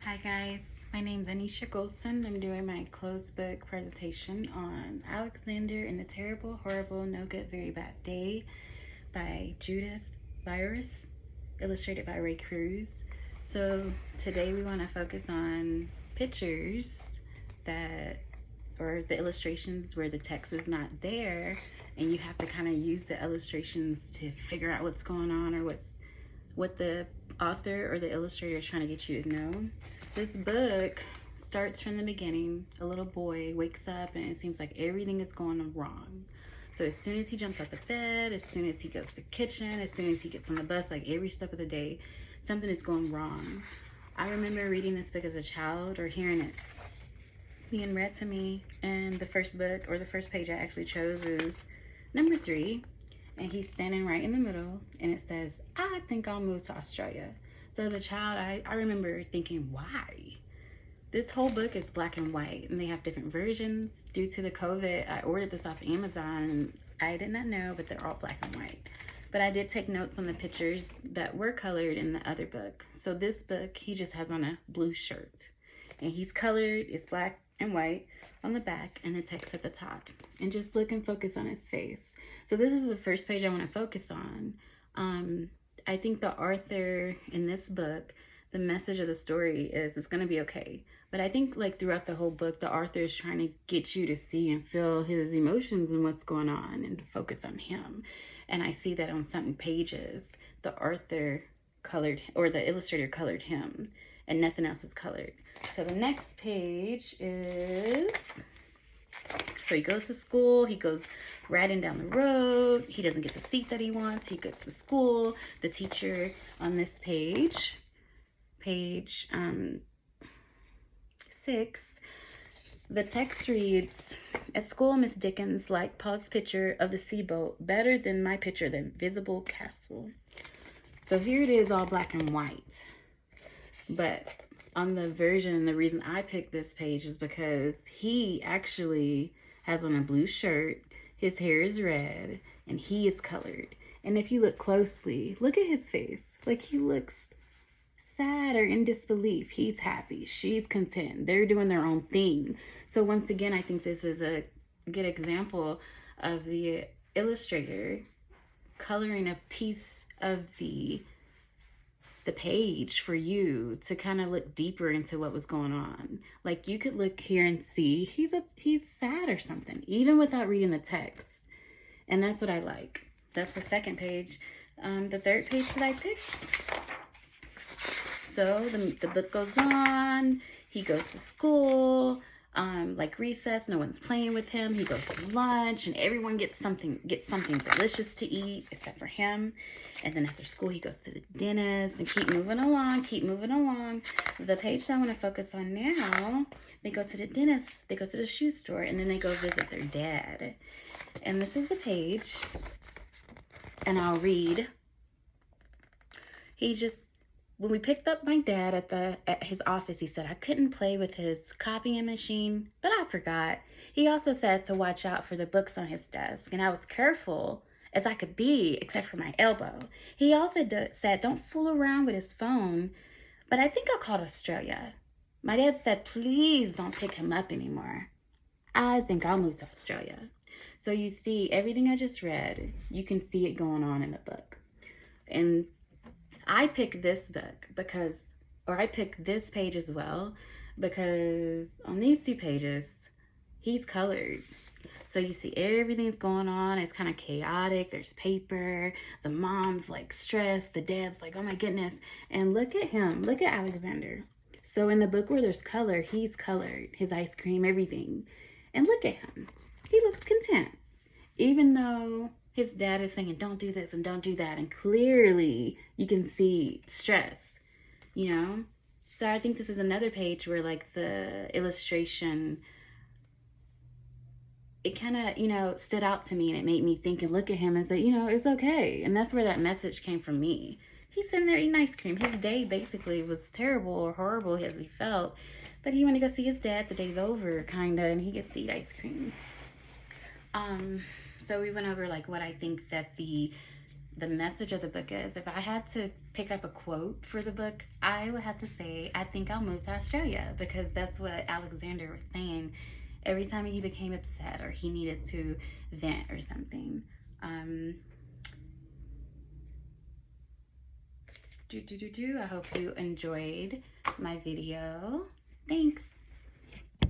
Hi guys, my name's Anisha Golson. I'm doing my closed book presentation on Alexander and the Terrible, Horrible, No Good, Very Bad Day by Judith Virus, illustrated by Ray Cruz. So today we want to focus on pictures or the illustrations where the text is not there, and you have to kind of use the illustrations to figure out what's going on or what the author or the illustrator is trying to get you to know. This book starts from the beginning. A little boy wakes up and it seems like everything is going wrong. So as soon as he jumps out the bed, as soon as he goes to the kitchen, as soon as he gets on the bus, like every step of the day, something is going wrong. I remember reading this book as a child or hearing it being read to me, and the first book or the first page I actually chose is number 3. And he's standing right in the middle, and it says, I think I'll move to Australia. So as a child, I remember thinking, why? This whole book is black and white, and they have different versions. Due to the COVID, I ordered this off Amazon, and I did not know, but they're all black and white. But I did take notes on the pictures that were colored in the other book. So this book, he just has on a blue shirt. And he's colored, it's black and white on the back, and the text at the top. And just look and focus on his face. So this is the first page I want to focus on. I think the author in this book, the message of the story is it's going to be okay. But I think like throughout the whole book, the author is trying to get you to see and feel his emotions and what's going on and to focus on him. And I see that on some pages, the author colored, or the illustrator colored him, and nothing else is colored. So the next page is, so he goes to school, he goes riding down the road, he doesn't get the seat that he wants, he gets to school. The teacher on this page 6, the text reads, at school, Miss Dickens liked Paul's picture of the sea boat better than my picture of the invisible castle. So here it is all black and white. But on the version, the reason I picked this page is because he actually has on a blue shirt, his hair is red, and he is colored. And if you look closely, look at his face. Like, he looks sad or in disbelief. He's happy, she's content, they're doing their own thing. So once again, I think this is a good example of the illustrator coloring a piece of the page for you to kind of look deeper into what was going on. Like, you could look here and see he's sad or something, even without reading the text. And that's what I like. That's the second page. The third page that I picked. So the book goes on. He goes to school. Like recess, no one's playing with him. He goes to lunch, and everyone gets something delicious to eat except for him. And then after school, he goes to the dentist, and keep moving along. The page that I want to focus on now, they go to the dentist, they go to the shoe store, and then they go visit their dad. And this is the page, and I'll read. When we picked up my dad at his office, he said I couldn't play with his copying machine, but I forgot. He also said to watch out for the books on his desk, and I was careful as I could be, except for my elbow. He also said don't fool around with his phone, but I think I called Australia. My dad said please don't pick him up anymore. I think I'll move to Australia. So you see, everything I just read, you can see it going on in the book. And I picked this book I picked this page as well, because on these 2 pages, he's colored. So you see everything's going on. It's kind of chaotic. There's paper. The mom's like stressed. The dad's like, oh my goodness. And look at him. Look at Alexander. So in the book where there's color, he's colored. His ice cream, everything. And look at him. He looks content. Even though his dad is saying, don't do this and don't do that. And clearly you can see stress, you know? So I think this is another page where like the illustration, it kind of, stood out to me, and it made me think and look at him and say, it's okay. And that's where that message came from me. He's sitting there eating ice cream. His day basically was terrible or horrible as he felt, but he went to go see his dad. The day's over, kind of, and he gets to eat ice cream. So we went over like what I think that the the message of the book is. If I had to pick up a quote for the book, I would have to say, I think I'll move to Australia, because that's what Alexander was saying every time he became upset or he needed to vent or something. I hope you enjoyed my video. Thanks.